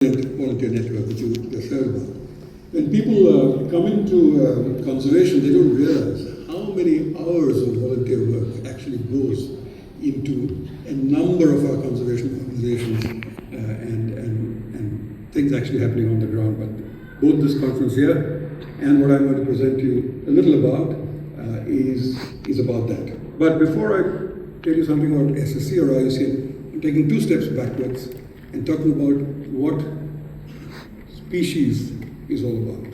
volunteer network, which you just heard about. When people come into conservation, they don't realize how many hours of volunteer work actually goes into a number of our conservation organizations and things actually happening on the ground. But both this conference here and what I'm going to present to you a little about is about that. But before I tell you something about SSC or IUCN, I'm taking two steps backwards and talking about what species is all about.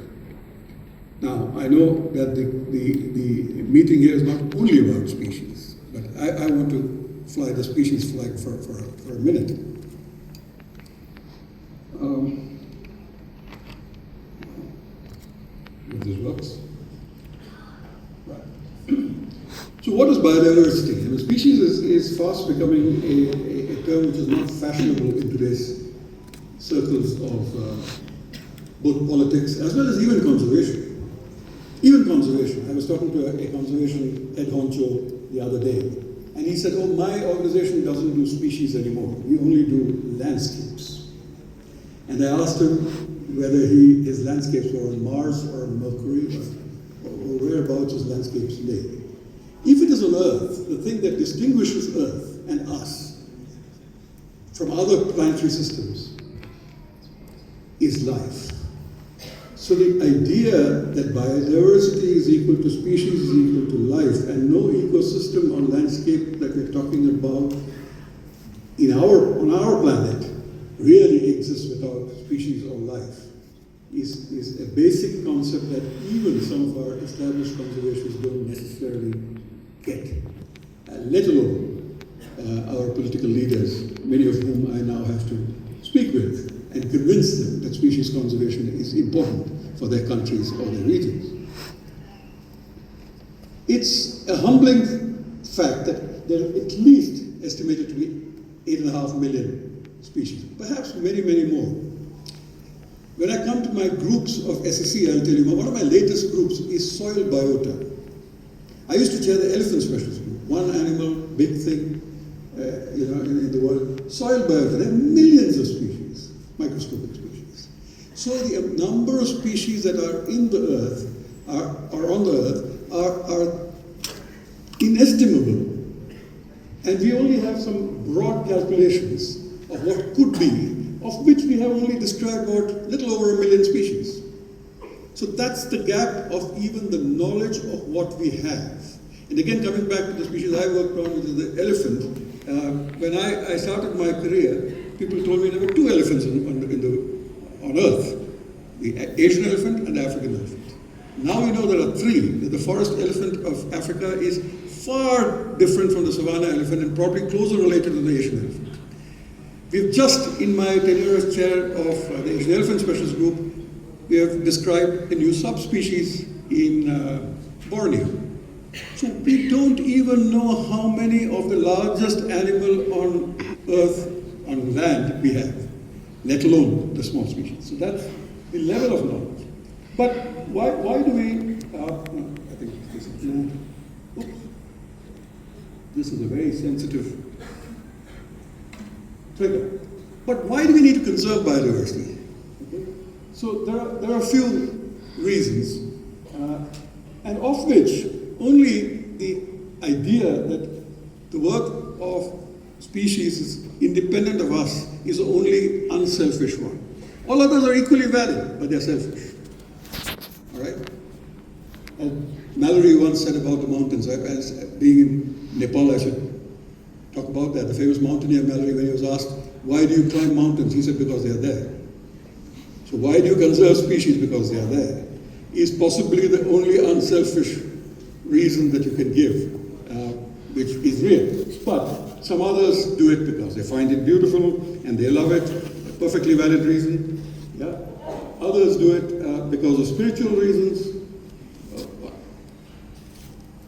Now, I know that the meeting here is not only about species, but I want to fly the species flag for a minute. If this works. Right. So what is biodiversity? I mean, species is fast becoming a term which is not fashionable in today's circles of both politics as well as even conservation. Even conservation. I was talking to a conservation head honcho the other day, and he said, oh, my organization doesn't do species anymore. We only do landscapes. And I asked him whether his landscapes were on Mars or on Mercury or whereabouts his landscapes lay. If it is on Earth, the thing that distinguishes Earth and us from other planetary systems is life. So the idea that biodiversity is equal to species is equal to life, and no ecosystem or landscape that we're talking about on our planet really exists without species or life is a basic concept that even some of our established conservationists don't necessarily get, let alone our political leaders, many of whom I now have to speak with and convince them that species conservation is important for their countries or their regions. It's a humbling fact that there are at least estimated to be 8.5 million species, perhaps many, many more. When I come to my groups of SSC, I'll tell you, one of my latest groups is soil biota. I used to chair the elephant specialist group, one animal, big thing, in the world. Soil biota, there are millions of species, microscopic species. So the number of species that are in the earth, are on the earth, are inestimable. And we only have some broad calculations of what could be, of which we have only described about little over 1 million species. So that's the gap of even the knowledge of what we have. And again, coming back to the species I worked on, which is the elephant, when I started my career, people told me there were 2 elephants on Earth, the Asian elephant and the African elephant. Now we know there are 3. The forest elephant of Africa is far different from the savanna elephant and probably closer related to the Asian elephant. We've just, in my tenure as chair of the Asian Elephant Specialist Group, we have described a new subspecies in Borneo. So we don't even know how many of the largest animal on Earth, on land, we have, let alone the small species. So that's the level of knowledge. But why do we, I think this is, oops, this is a very sensitive trigger. But why do we need to conserve biodiversity? Okay? So there are a few reasons, and of which only the idea that the work of species is independent of us is the only unselfish one. All others are equally valid, but they're selfish. All right? And Mallory once said about the mountains, as being in Nepal, I should talk about that. The famous mountaineer Mallory, when he was asked, why do you climb mountains? He said, because they are there. So why do you conserve species? Because they are there. Is possibly the only unselfish reason that you can give, which is real. But some others do it because they find it beautiful and they love it, a perfectly valid reason. Yeah. Others do it because of spiritual reasons.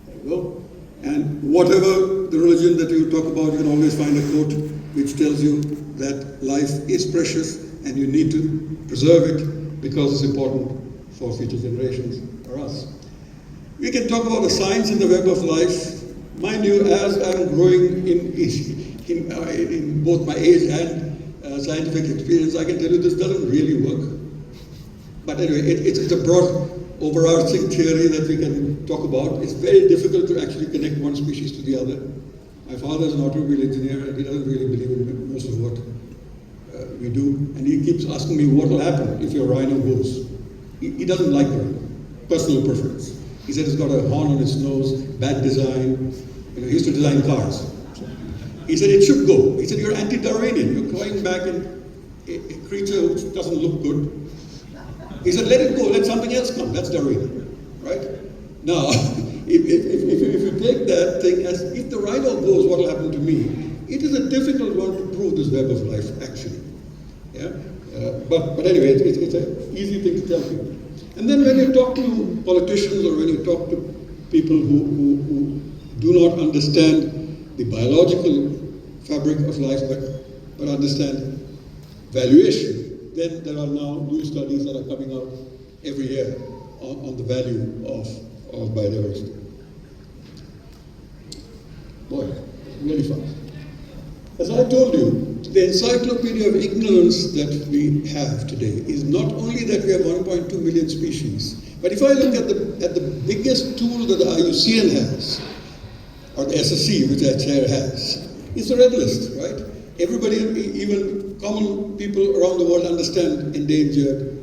There you go. And whatever the religion that you talk about, you can always find a quote which tells you that life is precious and you need to preserve it because it's important for future generations or us. We can talk about the science in the web of life. Mind you, as I'm growing in both my age and scientific experience, I can tell you this doesn't really work. But anyway, it's a broad, overarching theory that we can talk about. It's very difficult to actually connect one species to the other. My father is an automobile engineer, and he doesn't really believe in most of what we do. And he keeps asking me what will happen if your rhino goes. He doesn't like the rhino, personal preference. He said it's got a horn on its nose, bad design. He used to design cars. He said it should go. He said you're anti-Darwinian. You're calling back a creature which doesn't look good. He said let it go, let something else come. That's Darwinian, right? Now, if you take that thing as if the rhino goes, what will happen to me? It is a difficult one to prove this web of life, actually. Yeah. But anyway, it's an easy thing to tell people. And then when you talk to politicians or when you talk to people who do not understand the biological fabric of life, but understand valuation, then there are now new studies that are coming out every year on the value of biodiversity. Boy, really fast. As I told you, the encyclopedia of ignorance that we have today is not only that we have 1.2 million species, but if I look at the biggest tool that the IUCN has, or the SSC, which our chair has, is the Red List, right? Everybody, even common people around the world understand endangered,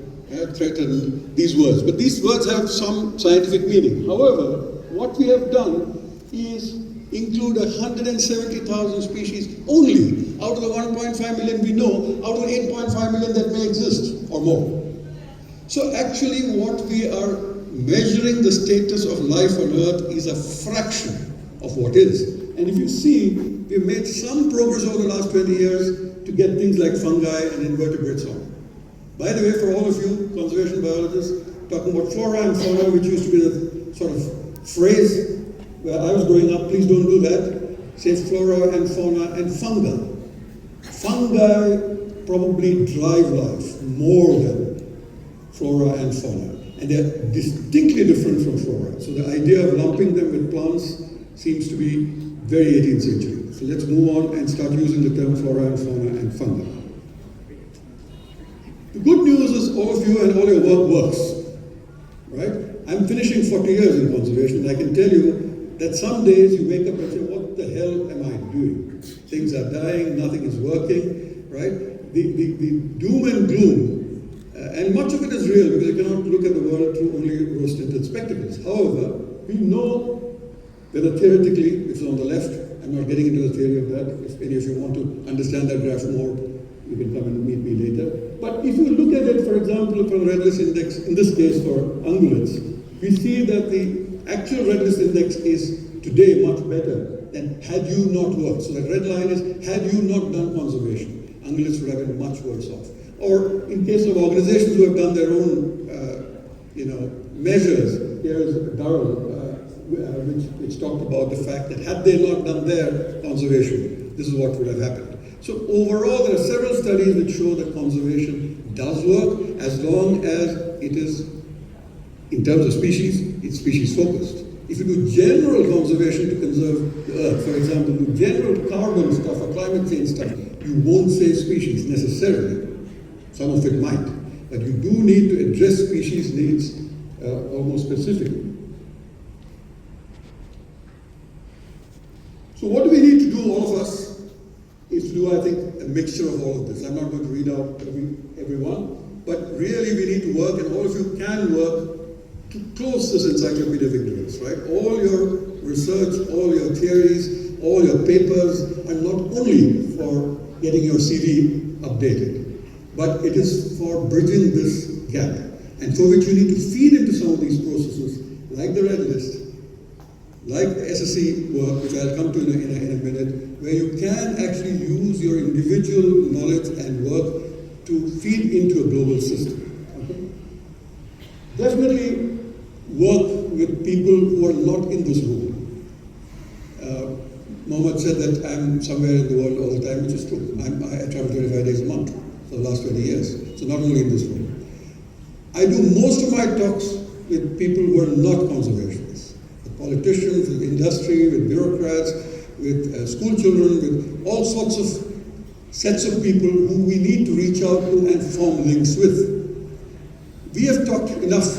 threatened, these words. But these words have some scientific meaning. However, what we have done is include 170,000 species only out of the 1.5 million we know, out of 8.5 million that may exist or more. So actually what we are measuring the status of life on Earth is a fraction of what is. And if you see, we've made some progress over the last 20 years to get things like fungi and invertebrates on. By the way, for all of you conservation biologists, talking about flora and fauna, which used to be the sort of phrase where I was growing up, please don't do that. Say flora and fauna and fungi. Fungi probably drive life more than flora and fauna. And they're distinctly different from flora. So the idea of lumping them with plants seems to be very 18th century. So let's move on and start using the term flora and fauna and fungi. The good news is all of you and all your work works, right? I'm finishing 40 years in conservation, and I can tell you that some days you wake up and say, what the hell am I doing? Things are dying, nothing is working, right? The doom and gloom, and much of it is real because you cannot look at the world through only rose-tinted spectacles. However, we know that theoretically, it's on the left. I'm not getting into the theory of that. If any of you want to understand that graph more, you can come and meet me later. But if you look at it, for example, from the Red List Index, in this case for ungulates, we see that the actual Red List Index is today much better than had you not worked. So the red line is, had you not done conservation, ungulates would have been much worse off. Or in case of organizations who have done their own, measures, here is Durrell, which talked about the fact that had they not done their conservation, this is what would have happened. So overall, there are several studies which show that conservation does work as long as it is, in terms of species, it's species focused. If you do general conservation to conserve the Earth, for example, do general carbon stuff or climate change stuff, you won't save species necessarily. Some of it might, but you do need to address species needs almost specifically. So what do we need to do, all of us, is to do, I think, a mixture of all of this. I'm not going to read out everyone, but really we need to work, and all of you can work to close this encyclopedia of ignorance, right? All your research, all your theories, all your papers are not only for getting your CV updated, but it is for bridging this gap, and for which you need to feed into some of these processes, like the Red List, like the SSC work, which I'll come to in a minute, where you can actually use your individual knowledge and work to feed into a global system. Okay? Definitely work with people who are not in this room. Mohammed said that I'm somewhere in the world all the time, which is true. I travel 25 days a month for the last 20 years, so not only in this room. I do most of my talks with people who are not conservationists. Politicians, with industry, with bureaucrats, with school children, with all sorts of sets of people who we need to reach out to and form links with. We have talked enough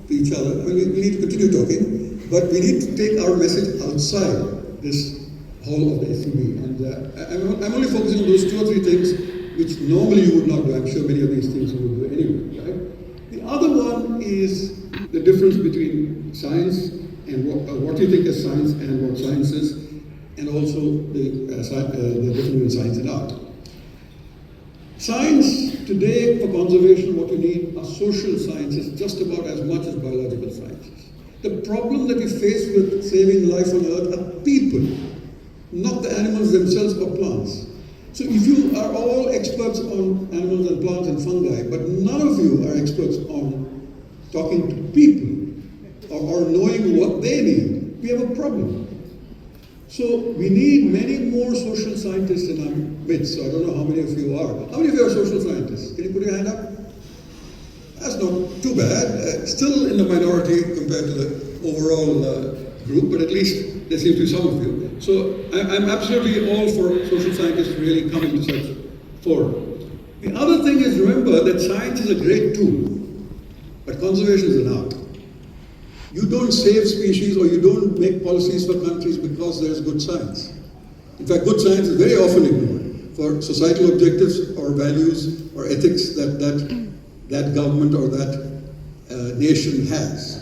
to each other. I mean, we need to continue talking, but we need to take our message outside this hall of the SCB. And I'm only focusing on those 2 or 3 things which normally you would not do. I'm sure many of these things you would do anyway, right? The other one is the difference between science and what you think is science and what science is, and also the difference between science and art. Science today for conservation, what you need are social sciences just about as much as biological sciences. The problem that we face with saving life on Earth are people, not the animals themselves or plants. So if you are all experts on animals and plants and fungi, but none of you are experts on talking to people or knowing what they need, we have a problem. So we need many more social scientists in our midst. So I don't know how many of you are. How many of you are social scientists? Can you put your hand up? That's not too bad. Still in the minority compared to the overall group, but at least there seems to be some of you. So I'm absolutely all for social scientists really coming to such forum. The other thing is, remember that science is a great tool, but conservation is an art. You don't save species or you don't make policies for countries because there's good science. In fact, good science is very often ignored for societal objectives or values or ethics that government or that nation has.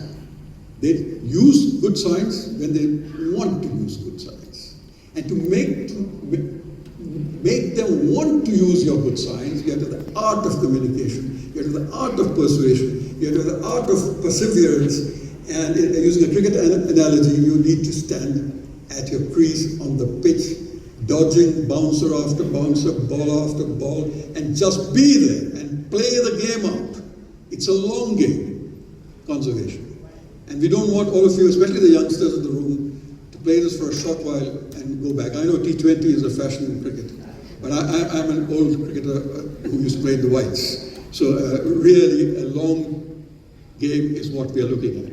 They use good science when they want to use good science. And to make them want to use your good science, you have to have the art of communication, you have to have the art of persuasion, you have to have the art of perseverance. And using a cricket analogy, you need to stand at your crease on the pitch, dodging bouncer after bouncer, ball after ball, and just be there and play the game out. It's a long game, conservation. And we don't want all of you, especially the youngsters in the room, to play this for a short while and go back. I know T20 is a fashion in cricket, but I'm an old cricketer who used to play the whites. So really a long game is what we are looking at.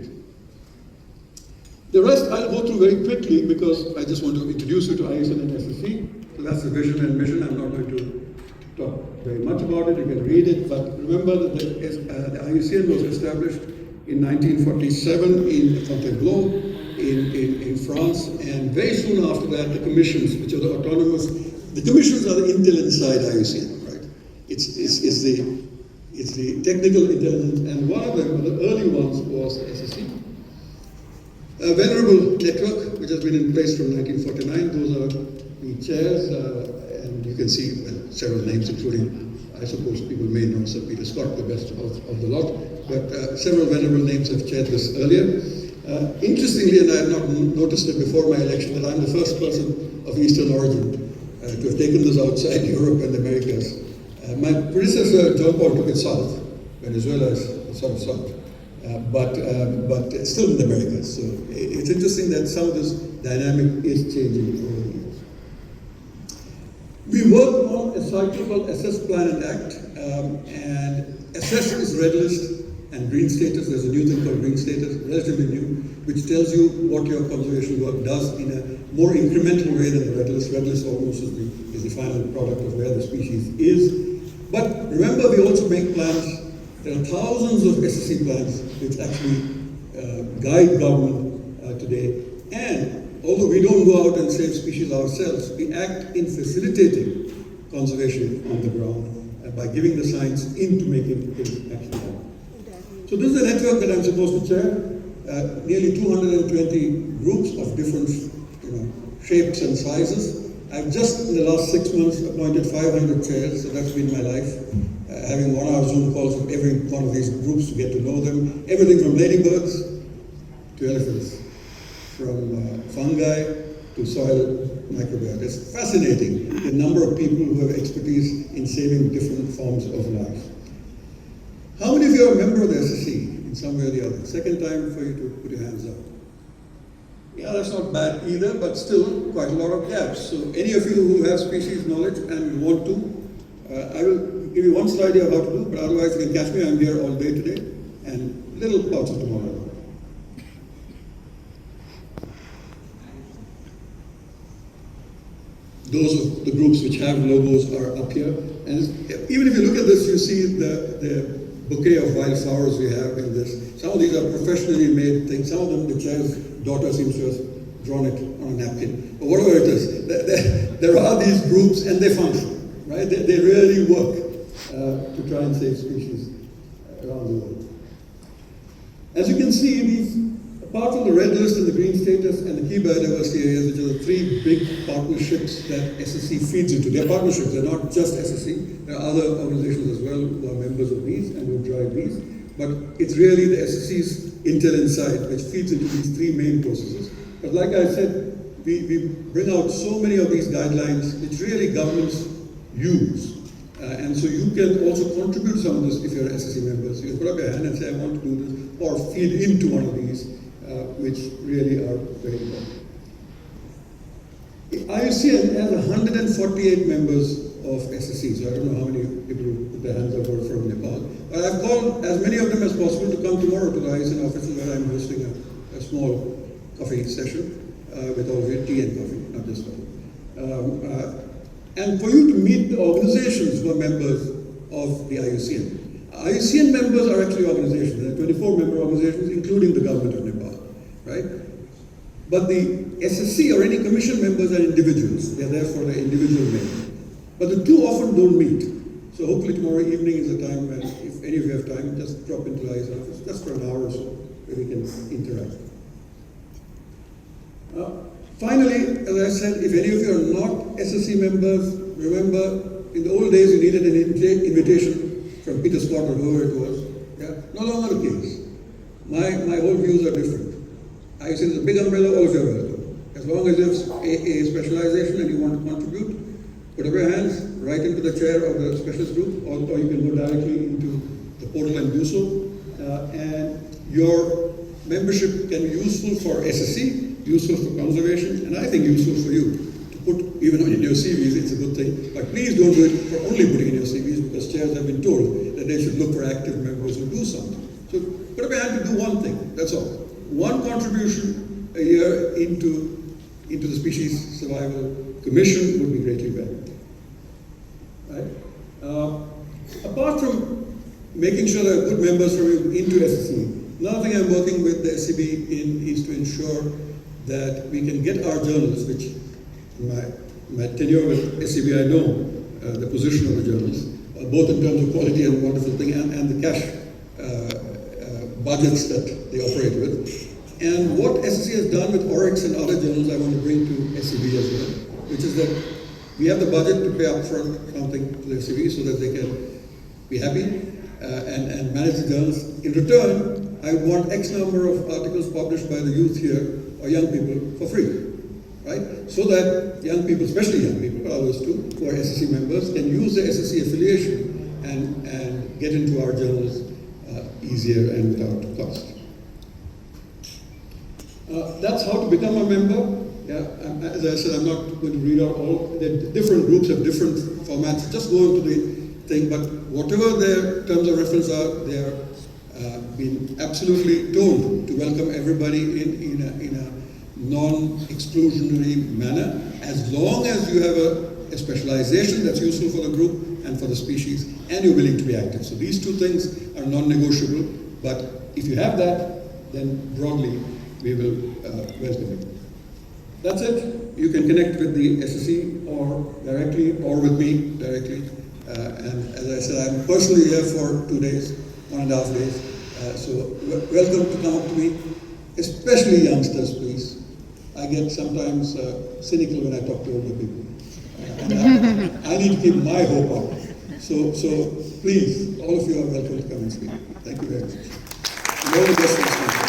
The rest I'll go through very quickly because I just want to introduce you to IUCN and SSC. So that's the vision and mission. I'm not going to talk very much about it. You can read it. But remember that the IUCN was established in 1947 in Fontainebleau in France. And very soon after that, the commissions, which are the autonomous, the commissions are the intel inside IUCN, right? It's the technical intelligence. And one of them, the early ones, was the SSC. A venerable network, which has been in place from 1949. Those are the chairs, and you can see several names, including, I suppose people may know Sir Peter Scott, the best of the lot, but several venerable names have chaired this earlier. Interestingly, and I had not noticed it before my election, that I'm the first person of Eastern origin to have taken this outside Europe and the Americas. My predecessor, John Paul, took it south. Venezuela is sort of south. But still in the Americas. So it's interesting that some of this dynamic is changing over the years. We work on a cycle called Assess, Plan and Act. And Assess is Red List and Green Status. There's a new thing called Green Status, relatively new, which tells you what your conservation work does in a more incremental way than the Red List. Red List almost is the final product of where the species is. But remember, we also make plans. There are thousands of SSC plans which actually guide government today. And although we don't go out and save species ourselves, we act in facilitating conservation on the ground by giving the science into making things actually happen. So this is the network that I'm supposed to chair. Nearly 220 groups of different shapes and sizes. I've just in the last 6 months appointed 500 chairs, so that's been my life. Having 1 hour Zoom calls with every one of these groups to get to know them. Everything from ladybirds to elephants, from fungi to soil microbiota. It's fascinating the number of people who have expertise in saving different forms of life. How many of you are a member of the SSC in some way or the other? Second time for you to put your hands up. Yeah, that's not bad either, but still quite a lot of gaps. So any of you who have species knowledge and want to, I will give you one slide here of how to do, but otherwise you can catch me. I'm here all day today and little parts of tomorrow. those of the groups which have logos are up here. And even if you look at this, you see the bouquet of wildflowers we have in this. Some of these are professionally made things. Some of them, the chair's daughter seems to have drawn it on a napkin. But whatever it is, there are these groups and they function, right? They really work to try and save species around the world. As you can see, these, apart from the red list and the green status and the key biodiversity areas, which are the three big partnerships that SSC feeds into. They're partnerships, they're not just SSC. There are other organizations as well who are members of these and who drive these. But it's really the SSC's Intel Insight which feeds into these three main processes. But like I said, we bring out so many of these guidelines which really governments use. And so you can also contribute some of this if you're SSC members. You can put up your hand and say, I want to do this, or feed into one of these, which really are very important. IUCN has 148 members of SSC, so I don't know how many people who put their hands up are from Nepal. But I've called as many of them as possible to come tomorrow to the IUCN office where I'm hosting a small coffee session with all of you, tea and coffee, not just coffee. And for you to meet the organizations who are members of the IUCN. IUCN members are actually organizations. There are 24 member organizations, including the government of Nepal, right? But the SSC or any commission members are individuals. They're there for their individual members. But the two often don't meet. So hopefully tomorrow evening is a time when, if any of you have time, just drop into the IUCN office, just for an hour or so, where we can interact. Finally, as I said, if any of you are not SSC members, remember, in the old days you needed an invitation from Peter Scott or whoever it was. Yeah? No longer the case. My whole views are different. IUCN is a big umbrella, all of you are welcome. As long as you have a specialization and you want to contribute, put up your hands, right into the chair of the specialist group, or you can go directly into the portal and do so. And your membership can be useful for SSC, useful for conservation, and I think useful for you to put even in your CVs. It's a good thing, but please don't do it for only putting in your CVs, because chairs have been told that they should look for active members who do something. So put up your hand to do one thing, that's all. One contribution a year into the Species Survival Commission would be greatly valued. Right? Apart from making sure there are good members from into SSC, another thing I'm working with the SCB in is to ensure that we can get our journals, which my tenure with SCB, I know the position of the journals, both in terms of quality and wonderful thing, and the cash budgets that they operate with. And what SSC has done with Oryx and other journals, I want to bring to SCB as well, which is that we have the budget to pay upfront something to the SCB so that they can be happy and manage the journals. In return, I want X number of articles published by the youth here, or young people, for free, right? So that young people, especially young people, but others too, who are SSC members, can use the SSC affiliation and get into our journals easier and without cost. That's how to become a member. Yeah, as I said, I'm not going to read out all. The different groups have different formats. Just go into the thing, but whatever their terms of reference are, they are been absolutely told to welcome everybody in a non-exclusionary manner, as long as you have a specialization that's useful for the group and for the species, and you're willing to be active. So these two things are non-negotiable, but if you have that, then broadly we will welcome you. That's it. You can connect with the SSC or directly, or with me directly. And as I said, I'm personally here for 2 days, 1.5 days. So welcome to come up to me, especially youngsters, please. I get sometimes cynical when I talk to older people. And I need to keep my hope up. So please, all of you are welcome to come and speak. Thank you very much. And all the best.